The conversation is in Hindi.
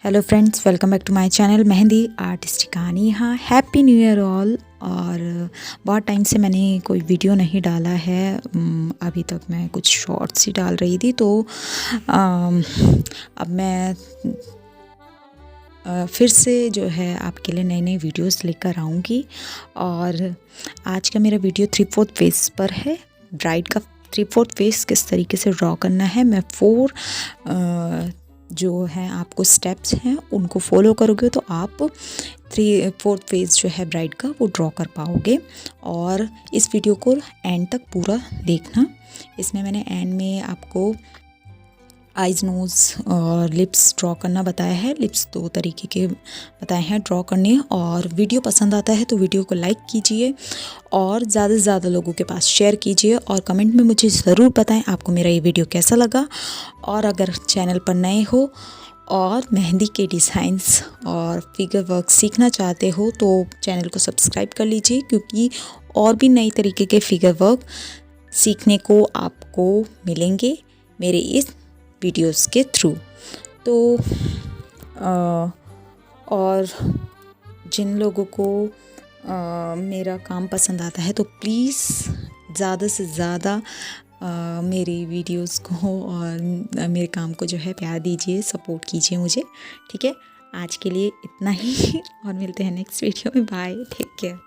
Hello friends, welcome back to my channel mehndi artist कहानी। यहाँ हैप्पी न्यू ईयर ऑल। और बहुत टाइम से मैंने कोई वीडियो नहीं डाला है। अभी तक मैं कुछ शॉर्ट्स ही डाल रही थी, तो अब मैं फिर से जो है आपके लिए नई नई वीडियोस लेकर आऊँगी। और आज का मेरा वीडियो 3/4 फेस पर है। ब्राइड का 3/4 फेस किस तरीके से ड्रॉ करना है, मैं 4 जो है आपको स्टेप्स हैं उनको फॉलो करोगे तो आप 3/4 फेस जो है ब्राइड का वो ड्रॉ कर पाओगे। और इस वीडियो को एंड तक पूरा देखना। इसमें मैंने एंड में आपको आइज़, नोज़ और लिप्स ड्रॉ करना बताया है। लिप्स 2 तरीके के बताए हैं ड्रॉ करने। और वीडियो पसंद आता है तो वीडियो को लाइक कीजिए और ज़्यादा से ज़्यादा लोगों के पास शेयर कीजिए। और कमेंट में मुझे ज़रूर बताएं आपको मेरा ये वीडियो कैसा लगा। और अगर चैनल पर नए हो और मेहंदी के डिज़ाइंस और फिगर वर्क सीखना चाहते हो तो चैनल को सब्सक्राइब कर लीजिए, क्योंकि और भी नई तरीके के फिगर वर्क सीखने को आपको मिलेंगे मेरे इस वीडियोस के थ्रू। तो और जिन लोगों को मेरा काम पसंद आता है तो प्लीज़ ज़्यादा से ज़्यादा मेरी वीडियोस को और मेरे काम को जो है प्यार दीजिए, सपोर्ट कीजिए मुझे। ठीक है, आज के लिए इतना ही और मिलते हैं नेक्स्ट वीडियो में। Bye, take care.